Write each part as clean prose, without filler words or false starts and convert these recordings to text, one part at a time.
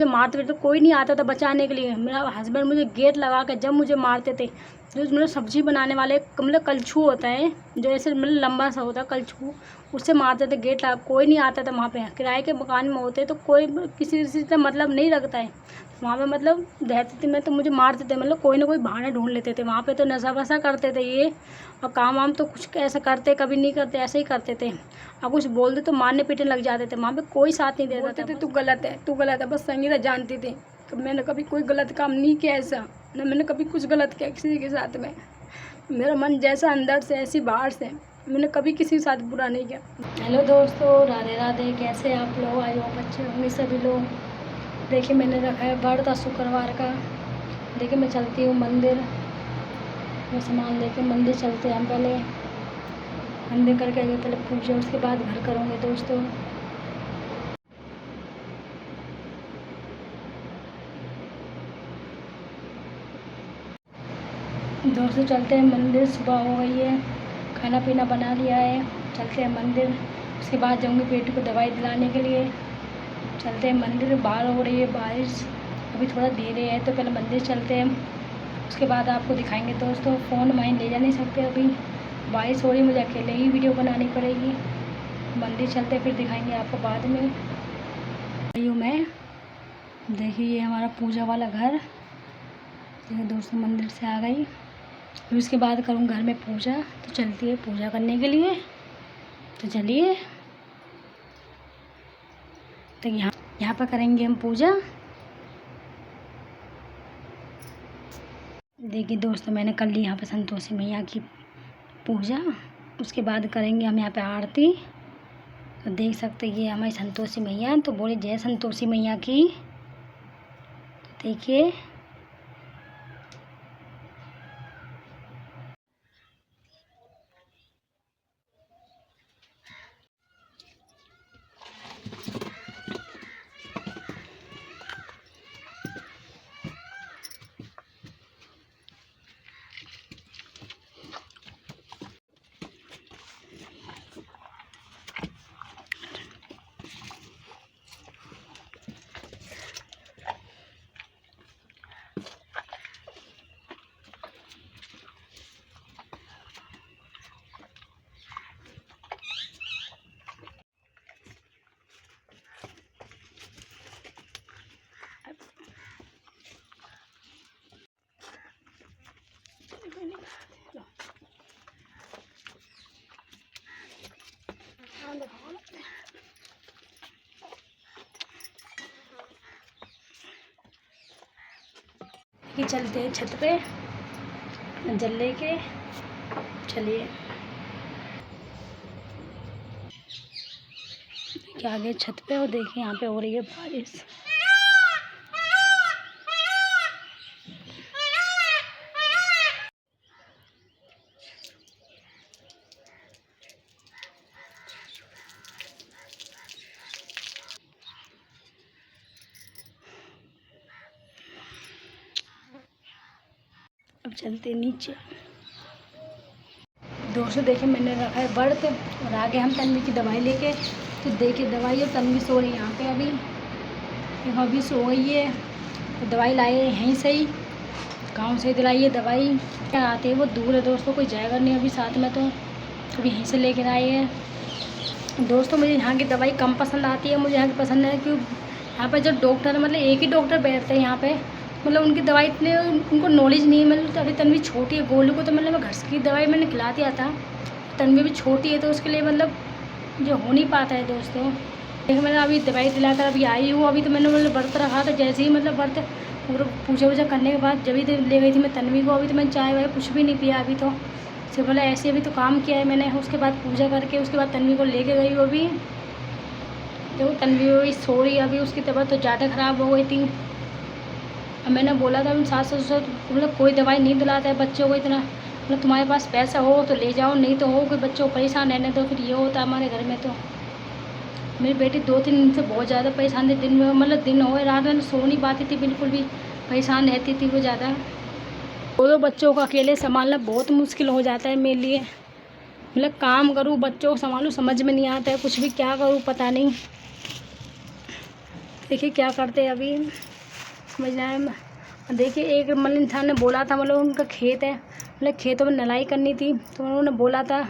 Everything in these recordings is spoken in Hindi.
मारते थे तो कोई नहीं आता था बचाने के लिए। मेरा हस्बैंड मुझे गेट लगा के जब मुझे मारते थे, जो मतलब सब्जी बनाने वाले मतलब कलछू होता है जो ऐसे मतलब लंबा सा होता है कलछू, उससे मारते थे गेट लगा। कोई नहीं आता था वहाँ पे। किराए के मकान में होते तो कोई किसी से मतलब नहीं रखता है वहाँ पे, मतलब रहती थी मैं तो मुझे मारते थे, मतलब कोई ना कोई बहाना ढूंढ लेते थे। वहाँ पे तो नशा वशा करते थे ये, और काम वाम तो कुछ ऐसा करते कभी नहीं करते, ऐसे ही करते थे। और कुछ बोल दे तो मारने पीटने लग जाते थे। वहाँ पे कोई साथ नहीं देता था। तू गलत है, तू गलत है, बस संगीता जानती थी कि मैंने कभी कोई गलत काम नहीं किया ऐसा, ना मैंने कभी कुछ गलत किया किसी के साथ में। मेरा मन जैसा अंदर से ऐसी बाहर से, मैंने कभी किसी के साथ बुरा नहीं किया। हेलो दोस्तों, राधे राधे। कैसे आप लोग? आई होप अच्छे होंगे सभी लोग। देखिए मैंने रखा है व्रत शुक्रवार का। देखिए मैं चलती हूँ मंदिर, मैं सामान लेके मंदिर चलते हैं। हम पहले मंदिर करके आगे पहले पूजा, उसके बाद घर करूँगे दोस्तों। दोस्तों चलते हैं मंदिर, सुबह हो गई है, खाना पीना बना लिया है, चलते हैं मंदिर। उसके बाद जाऊँगी बेटी को दवाई दिलाने के लिए। चलते हैं मंदिर। बाहर हो रही है बारिश, अभी थोड़ा धीरे है तो पहले मंदिर चलते हैं, उसके बाद आपको दिखाएंगे दोस्तों। फ़ोन वहीं ले जा नहीं सकते, अभी बारिश हो रही है, मुझे अकेले ही वीडियो बनानी पड़ेगी। मंदिर चलते फिर दिखाएंगे आपको बाद में। आयु मैं देखिए ये हमारा पूजा वाला घर। देखिए दोस्तों मंदिर से आ गई, फिर उसके बाद करूँ घर में पूजा। तो चलती है पूजा करने के लिए, तो चलिए। तो यहाँ पर करेंगे हम पूजा। देखिए दोस्तों मैंने कर ली यहाँ पे संतोषी मैया की पूजा। उसके बाद करेंगे हम यहाँ पे आरती। तो देख सकते हैं ये हमारी संतोषी मैया, तो बोले जय संतोषी मैया की। तो देखिए कि चलते हैं छत पे जल लेके। चलिए देखिए आगे छत पे, और देखिए यहाँ पे हो रही है बारिश। अब चलते नीचे। दोस्तों देखिए मैंने रखा है व्रत, और आगे हम तन्वी की दवाई लेके। तो देखिए दवाई, और तन्वी सो रही है यहाँ पे अभी सो गई है। तो दवाई लाए यहीं से ही, गाँव से दिलाई है दवाई। क्या आते हैं वो दूर है दोस्तों, कोई जाएगा नहीं अभी साथ में, तो अभी यहीं से लेकर आए हैं। दोस्तों मुझे यहाँ की दवाई कम पसंद आती है। मुझे यहाँ की पसंद है क्यों, यहाँ पे जो डॉक्टर मतलब एक ही डॉक्टर बैठते हैं यहाँ पे, मतलब उनकी दवाई इतने उनको नॉलेज नहीं है। मतलब अभी तन्वी छोटी है, गोलू को तो मतलब मैं घर की दवाई मैंने खिला दिया था। तन्वी भी छोटी है तो उसके लिए मतलब जो हो नहीं पाता है दोस्तों। देखिए मैंने अभी दवाई दिलाकर अभी आई हूँ। अभी तो मैंने मतलब व्रत रखा था, जैसे ही मतलब व्रत पूरा पूजा वूजा करने के बाद जब ही ले गई थी मैं तन्वी को। अभी तो मैंने चाय वाय कुछ भी नहीं पिया अभी, तो सिर्फ बोला ऐसे अभी तो काम किया है मैंने। उसके बाद पूजा करके उसके बाद तन्वी को लेके गई वो भी। तो तन्वी वही सो रही, अभी उसकी तबीयत तो ज़्यादा ख़राब हो गई थी। अब मैंने बोला था सास ससुर मतलब कोई दवाई नहीं दिलाता है बच्चों को इतना, मतलब तुम्हारे पास पैसा हो तो ले जाओ, नहीं तो हो कोई बच्चों को परेशान रहने दो। फिर ये होता है हमारे घर में। तो मेरी बेटी 2-3 दिन से बहुत ज़्यादा परेशान थी। दिन में मतलब दिन हो रात में सो नहीं पाती थी बिल्कुल भी, परेशान रहती थी वो ज़्यादा। दो बच्चों को अकेले संभालना बहुत मुश्किल हो जाता है मेरे लिए। मतलब काम करूँ बच्चों को संभालूँ समझ में नहीं आता है कुछ भी, क्या करूँ पता नहीं। देखिए क्या करते हैं अभी समझ रहे हैं। देखिए एक मतलब इंसान ने बोला था, मतलब उनका खेत है, मतलब खेतों में नलाई करनी थी, तो उन्होंने बोला था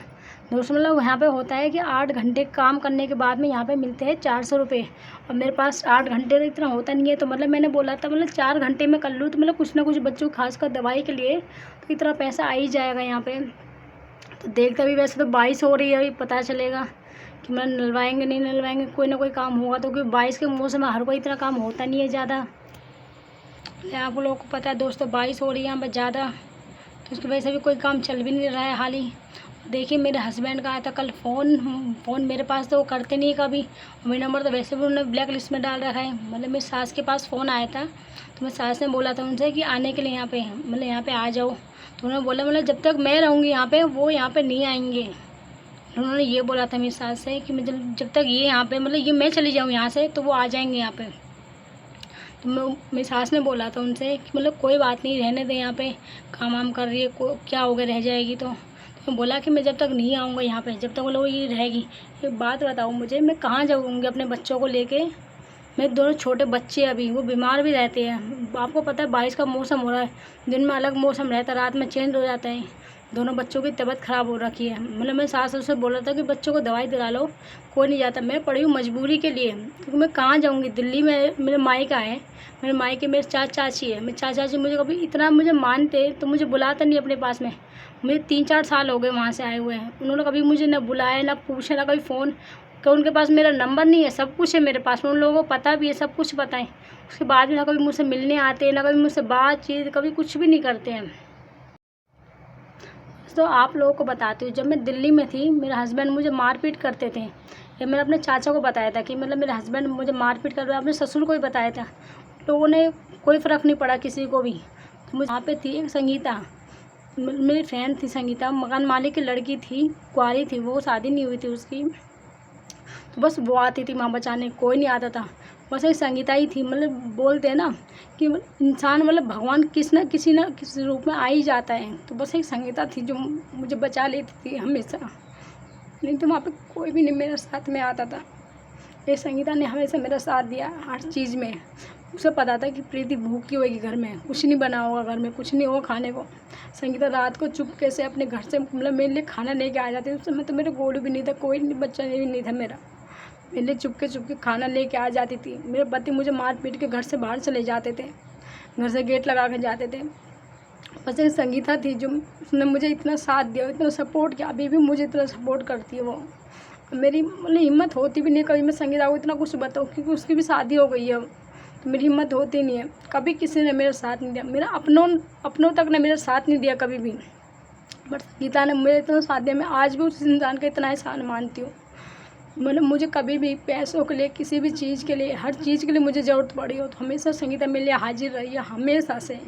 दोस्तों, मतलब यहाँ पे होता है कि 8 घंटे काम करने के बाद में यहाँ पे मिलते हैं 400 रुपये। और मेरे पास 8 घंटे तो इतना होता नहीं है, तो मतलब मैंने बोला था मतलब 4 घंटे में कर लूँ, तो मतलब कुछ ना कुछ बच्चों को खासकर दवाई के लिए तो इतना पैसा आ ही जाएगा यहाँ पे। तो देखते अभी वैसे तो बारिश हो रही है, अभी पता चलेगा कि मतलब नलवाएंगे नहीं नलवाएंगे, कोई ना कोई काम होगा, तो क्योंकि बारिश के मौसम में हर कोई इतना काम होता नहीं है ज़्यादा। आप लोगों को पता है दोस्तों, बारिश हो रही है यहाँ पर ज़्यादा, तो उसकी वजह से भी कोई काम चल भी नहीं रहा है हाल ही। देखिए मेरे हस्बैंड का आया था कल फ़ोन मेरे पास, तो वो करते नहीं कभी, मेरा नंबर तो वैसे भी उन्होंने ब्लैक लिस्ट में डाल रखा है। मतलब मेरी सास के पास फ़ोन आया था, तो मैं सास ने बोला था उनसे कि आने के लिए यहाँ पे, मतलब यहाँ पे आ जाओ, तो उन्होंने बोला मतलब जब तक मैं रहूँगी यहाँ पे वो यहाँ पे नहीं आएंगे। उन्होंने ये बोला था मेरी सास से कि मतलब जब तक ये यहाँ पे, मतलब ये मैं चली जाऊँ यहाँ से तो वो आ जाएंगे यहाँ पे। तो मेरी सास ने बोला था उनसे कि मतलब कोई बात नहीं, रहने दें यहाँ पे, काम वाम कर रही है, क्या हो गया रह जाएगी। तो मैं बोला कि मैं जब तक नहीं आऊँगा यहाँ पे, जब तक वो लोग ये रहेगी। एक बात बताओ मुझे, मैं कहाँ जाऊँगी अपने बच्चों को लेके। मेरे दोनों छोटे बच्चे अभी वो बीमार भी रहते हैं, आपको पता है बारिश का मौसम हो रहा है, दिन में अलग मौसम रहता है, रात में चेंज हो जाता है। दोनों बच्चों की तबीयत ख़राब हो रखी है, मतलब मैं सास से बोला था कि बच्चों को दवाई दिला लो, कोई नहीं जाता। मैं पड़ी हूँ मजबूरी के लिए, क्योंकि मैं कहाँ जाऊँगी, दिल्ली में मेरे मायका है, मेरे मायके मेरे चाची है, मेरे चाची मुझे कभी इतना मुझे मानते तो मुझे बुलाता नहीं अपने पास में। मुझे 3-4 साल हो गए वहाँ से आए हुए हैं, उन्होंने कभी मुझे ना बुलाया ना पूछा ना कभी फ़ोन, तो उनके पास मेरा नंबर नहीं है, सब कुछ है मेरे पास, उन लोगों को पता भी है, सब कुछ पता है। उसके बाद भी ना कभी मुझसे मिलने आते, ना कभी मुझसे बातचीत, कभी कुछ भी नहीं करते हैं। तो आप लोगों को बताती हूँ, जब मैं दिल्ली में थी मेरे हस्बैंड मुझे मारपीट करते थे। ये मैंने अपने चाचा को बताया था कि मतलब मेरे हस्बैंड मुझे मारपीट कर रहे हैं, अपने ससुर को भी बताया था, लोगों ने कोई फ़र्क नहीं पड़ा किसी को भी। तो मुझे वहाँ पे थी एक संगीता, मेरी फ्रेंड थी संगीता, मकान मालिक की लड़की थी, कुंवारी थी वो, शादी नहीं हुई थी उसकी। तो बस वो आती थी वहाँ बचाने, कोई नहीं आता था, बस एक संगीता ही थी। मतलब बोलते हैं ना कि इंसान मतलब भगवान किसी ना किसी रूप में आ ही जाता है, तो बस एक संगीता थी जो मुझे बचा लेती थी हमेशा, नहीं तो वहाँ पे कोई भी नहीं मेरे साथ में आता था। ये संगीता ने हमेशा मेरा साथ दिया हर चीज़ में। उसे पता था कि प्रीति भूखी होगी, घर में कुछ नहीं बना होगा, घर में कुछ नहीं होगा खाने को। संगीता रात को चुपके से अपने घर से मतलब मेरे लिए खाना लेके आ जाती थी। उस समय तो मेरे गोलू भी नहीं था, कोई बच्चा नहीं था मेरा, मेरे लिए चुपके खाना लेके आ जाती थी। मेरे पति मुझे मार पीट के घर से बाहर चले जाते थे, घर से गेट लगा के जाते थे। बस एक संगीता थी जो उसने मुझे इतना साथ दिया, इतना सपोर्ट किया, अभी भी मुझे इतना सपोर्ट करती है वो। मेरी मतलब हिम्मत होती भी नहीं कभी मैं संगीता को इतना कुछ बताऊँ, क्योंकि उसकी भी शादी हो गई है अब, तो मेरी हिम्मत होती नहीं है। कभी किसी ने मेरा साथ नहीं दिया, मेरा अपनों तक ने मेरा साथ नहीं दिया कभी भी, बट संगीता ने मेरे इतना साथ दिया। मैं आज भी उस इंसान का इतना एहसान मानती हूँ। मतलब मुझे कभी भी पैसों के लिए, किसी भी चीज़ के लिए, हर चीज़ के लिए मुझे ज़रूरत पड़ी हो तो हमेशा संगीता मेरे लिए हाजिर रही है, हमेशा से।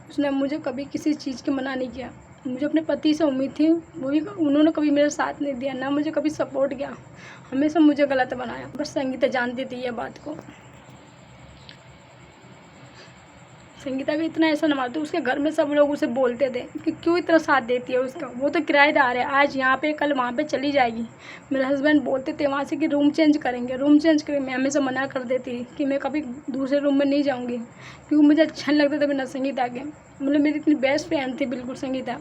उसने मुझे कभी किसी चीज़ के मना नहीं किया। मुझे अपने पति से उम्मीद थी, वो भी उन्होंने कभी मेरा साथ नहीं दिया, ना मुझे कभी सपोर्ट किया, हमेशा मुझे गलत बनाया। बस संगीता जानती थी ये बात को। संगीता का इतना ऐसा न मानती, उसके घर में सब लोग उसे बोलते थे कि क्यों इतना साथ देती है उसका, वो तो किराएदार है, आज यहाँ पे कल वहाँ पे चली जाएगी। मेरे हस्बैंड बोलते थे वहाँ से कि रूम चेंज करेंगे, मैं हमेशा मना कर देती कि मैं कभी दूसरे रूम में नहीं जाऊँगी, क्योंकि मुझे अच्छा नहीं लगता था बिना संगीता के। मतलब मेरी इतनी बेस्ट फ्रेंड थी बिल्कुल संगीता।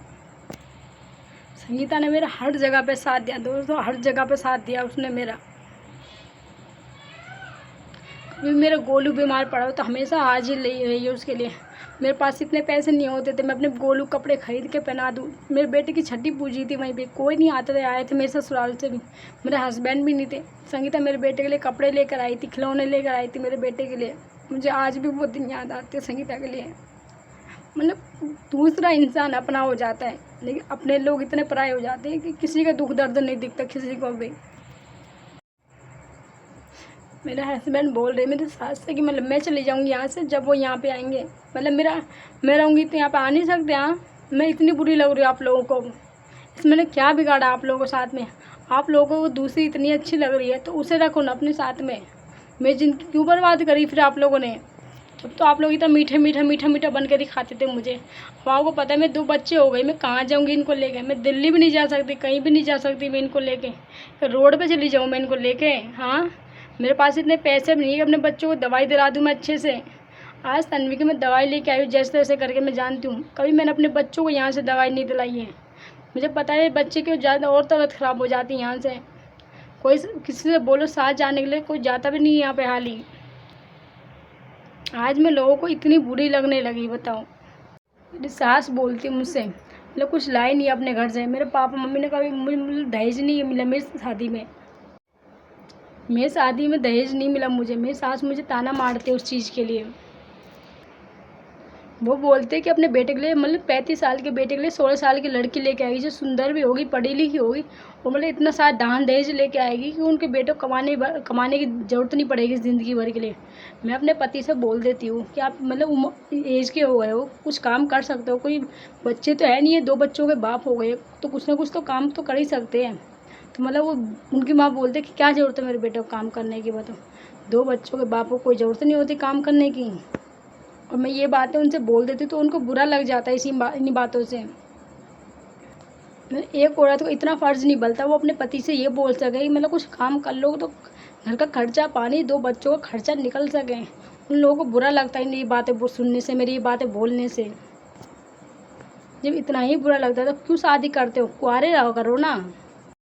संगीता ने मेरा हर जगह पर साथ दिया दोस्तों, हर जगह पर साथ दिया उसने मेरा। भी मेरा गोलू बीमार पड़ा हो तो हमेशा हाजिर रही है उसके लिए। मेरे पास इतने पैसे नहीं होते थे मैं अपने गोलू कपड़े खरीद के पहना दूँ। मेरे बेटे की छठी पूजी थी वहीं पे, कोई नहीं आते थे, आए थे मेरे ससुराल से भी, मेरे हस्बैंड भी नहीं थे। संगीता मेरे बेटे के लिए कपड़े लेकर आई थी, खिलौने लेकर आई थी मेरे बेटे के लिए। मुझे आज भी वो दिन याद आते हैं संगीता के लिए। मतलब दूसरा इंसान अपना हो जाता है, लेकिन अपने लोग इतने पराए हो जाते हैं कि किसी का दुख दर्द नहीं दिखता किसी को भी। मेरे हस्बैंड बोल रहे मेरे सास से कि मतलब मैं चली जाऊँगी यहाँ से जब वो यहाँ पे आएंगे। मतलब मैं रहूँगी तो यहाँ पे आ नहीं सकते। हाँ, मैं इतनी बुरी लग रही हूँ आप लोगों को, इसमें मैंने क्या बिगाड़ा आप लोगों के साथ में? आप लोगों को दूसरी इतनी अच्छी लग रही है तो उसे रखो ना अपने साथ में। मेरी ज़िंदगी क्यों बर्बाद करी फिर आप लोगों ने? जब तो आप लोग इतना मीठा बन के दिखाते थे मुझे। अब आपको पता है मेरे 2 बच्चे हो गए, मैं कहाँ जाऊँगी इनको लेके? मैं दिल्ली भी नहीं जा सकती, कहीं भी नहीं जा सकती मैं इनको लेके। रोड पे चली जाऊँ मैं इनको लेके? हाँ, मेरे पास इतने पैसे भी नहीं है कि अपने बच्चों को दवाई दिला दूँ मैं अच्छे से। आज तन्वी की मैं दवाई लेके आई हूँ जैसे तैसे करके, मैं जानती हूँ कभी मैंने अपने बच्चों को यहाँ से दवाई नहीं दिलाई है। मुझे पता है बच्चे की ज़्यादा और तबीयत ख़राब हो जाती है यहाँ से। कोई किसी से बोलो साथ जाने के लिए, कोई जाता भी नहीं है यहाँ पे हाल ही। आज मैं लोगों को इतनी बुरी लगने लगी, बताओ। मेरी सास बोलती है मुझसे, मतलब कुछ लाई नहीं अपने घर से। मेरे पापा मम्मी ने कभी मुझे दहेज नहीं मिला मेरी शादी में। मेरी शादी में दहेज नहीं मिला मुझे। मेरी सास मुझे ताना मारते उस चीज़ के लिए। वो बोलते कि अपने बेटे के लिए, मतलब 35 साल के बेटे के लिए 16 साल की लड़की लेके आएगी जो सुंदर भी होगी, पढ़ी लिखी होगी, और मतलब इतना सारा दान दहेज लेके आएगी कि उनके बेटे को कमाने की ज़रूरत नहीं पड़ेगी ज़िंदगी भर के लिए। मैं अपने पति से बोल देती हूँ कि आप मतलब एज के हो गए हो, कुछ काम कर सकते हो, कोई बच्चे तो है नहीं है, 2 बच्चों के बाप हो गए, तो कुछ ना कुछ तो काम तो कर ही सकते हैं। तो मतलब वो उनकी माँ बोलते कि क्या ज़रूरत है मेरे बेटे को काम करने की, बताओ। 2 बच्चों के बाप को कोई ज़रूरत नहीं होती काम करने की। और मैं ये बातें उनसे बोल देती हूँ तो उनको बुरा लग जाता है इन्हीं बातों से। एक औरत को इतना फ़र्ज़ नहीं बनता वो अपने पति से ये बोल सके कि मतलब कुछ काम कर लो तो घर का खर्चा पानी, 2 बच्चों का खर्चा निकल सके। उन लोगों को बुरा लगता है मेरी बातें सुनने से, मेरी ये बातें बोलने से। जब इतना ही बुरा लगता है तो क्यों शादी करते हो, कुंवारे रहा करो ना।